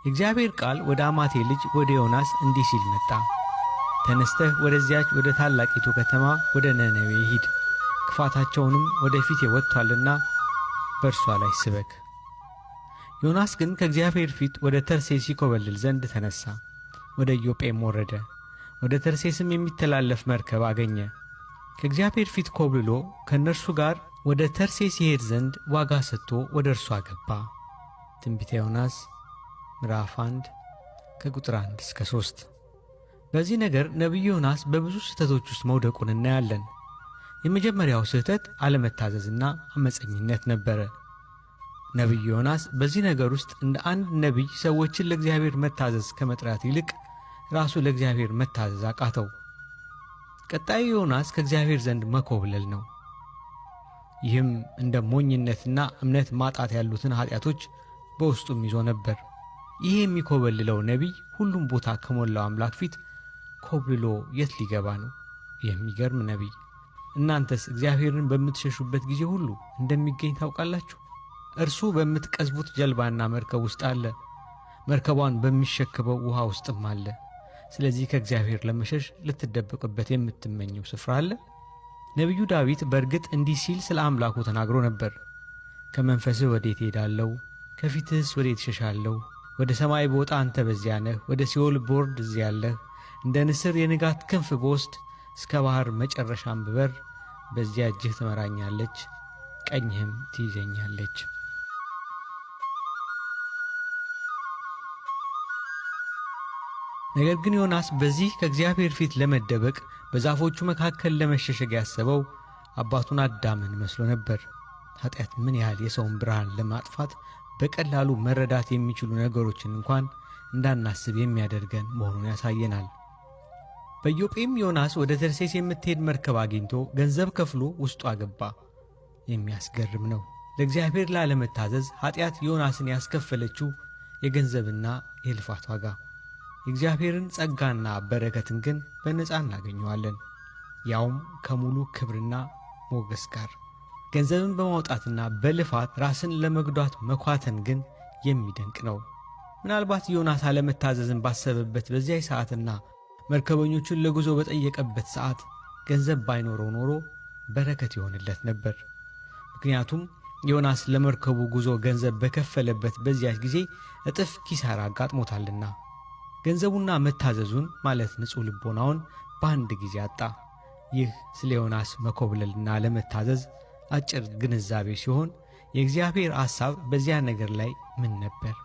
የእግዚአብሔር ቃል ወደ አማቴ ልጅ ወደ ዮናስ እንዲህ ሲል መጣ። ተነስተህ ወደዚያች ወደ ታላቂቱ ከተማ ወደ ነነዌ ሂድ፣ ክፋታቸውንም ወደ ፊቴ ወጥቷልና በእርሷ ላይ ስበክ። ዮናስ ግን ከእግዚአብሔር ፊት ወደ ተርሴስ ይኮበልል ዘንድ ተነሣ። ወደ ኢዮጴም ወረደ። ወደ ተርሴስም የሚተላለፍ መርከብ አገኘ። ከእግዚአብሔር ፊት ኮብልሎ ከእነርሱ ጋር ወደ ተርሴስ ይሄድ ዘንድ ዋጋ ሰጥቶ ወደ እርሷ ገባ። ትንቢተ ዮናስ ምዕራፍ 1 ከቁጥር 1 እስከ 3። በዚህ ነገር ነቢዩ ዮናስ በብዙ ስህተቶች ውስጥ መውደቁን እናያለን። የመጀመሪያው ስህተት አለመታዘዝና አመፀኝነት ነበረ። ነቢዩ ዮናስ በዚህ ነገር ውስጥ እንደ አንድ ነቢይ ሰዎችን ለእግዚአብሔር መታዘዝ ከመጥራት ይልቅ ራሱ ለእግዚአብሔር መታዘዝ አቃተው። ቀጣዩ ዮናስ ከእግዚአብሔር ዘንድ መኮብለል ነው። ይህም እንደ ሞኝነትና እምነት ማጣት ያሉትን ኃጢአቶች በውስጡም ይዞ ነበር። ይህ የሚኮበልለው ነቢይ ሁሉም ቦታ ከሞላው አምላክ ፊት ኮብልሎ የት ሊገባ ነው? የሚገርም ነቢይ! እናንተስ እግዚአብሔርን በምትሸሹበት ጊዜ ሁሉ እንደሚገኝ ታውቃላችሁ። እርሱ በምትቀዝቡት ጀልባና መርከብ ውስጥ አለ፣ መርከቧን በሚሸክበው ውሃ ውስጥም አለ። ስለዚህ ከእግዚአብሔር ለመሸሽ ልትደበቅበት የምትመኘው ስፍራ አለ? ነቢዩ ዳዊት በእርግጥ እንዲህ ሲል ስለ አምላኩ ተናግሮ ነበር። ከመንፈስህ ወዴት ሄዳለሁ? ከፊትህስ ወዴት እሸሻለሁ? ወደ ሰማይ ብወጣ አንተ በዚያ ነህ፣ ወደ ሲኦል ብወርድ እዚያ አለህ። እንደ ንስር የንጋት ክንፍ ብወስድ፣ እስከ ባሕር መጨረሻም ብበር፣ በዚያ እጅህ ትመራኛለች፣ ቀኝህም ትይዘኛለች። ነገር ግን ዮናስ በዚህ ከእግዚአብሔር ፊት ለመደበቅ በዛፎቹ መካከል ለመሸሸግ ያሰበው አባቱን አዳምን መስሎ ነበር። ኃጢአት ምን ያህል የሰውን ብርሃን ለማጥፋት በቀላሉ መረዳት የሚችሉ ነገሮችን እንኳን እንዳናስብ የሚያደርገን መሆኑን ያሳየናል። በኢዮጴም ዮናስ ወደ ተርሴስ የምትሄድ መርከብ አግኝቶ ገንዘብ ከፍሎ ውስጡ አገባ። የሚያስገርም ነው። ለእግዚአብሔር ላለመታዘዝ ኃጢአት ዮናስን ያስከፈለችው የገንዘብና የልፋት ዋጋ። የእግዚአብሔርን ጸጋና በረከትን ግን በነፃ እናገኘዋለን፣ ያውም ከሙሉ ክብርና ሞገስ ጋር። ገንዘብን በማውጣትና በልፋት ራስን ለመጉዳት መኳተን ግን የሚደንቅ ነው። ምናልባት ዮናስ አለመታዘዝን ባሰበበት በዚያ ሰዓትና መርከበኞቹን ለጉዞ በጠየቀበት ሰዓት ገንዘብ ባይኖረው ኖሮ በረከት ይሆንለት ነበር። ምክንያቱም ዮናስ ለመርከቡ ጉዞ ገንዘብ በከፈለበት በዚያች ጊዜ እጥፍ ኪሳራ አጋጥሞታልና። ገንዘቡና መታዘዙን ማለት ንጹሕ ልቦናውን በአንድ ጊዜ አጣ። ይህ ስለ ዮናስ መኮብለልና ለመታዘዝ አጭር ግንዛቤ ሲሆን የእግዚአብሔር ሐሳብ በዚያ ነገር ላይ ምን ነበር?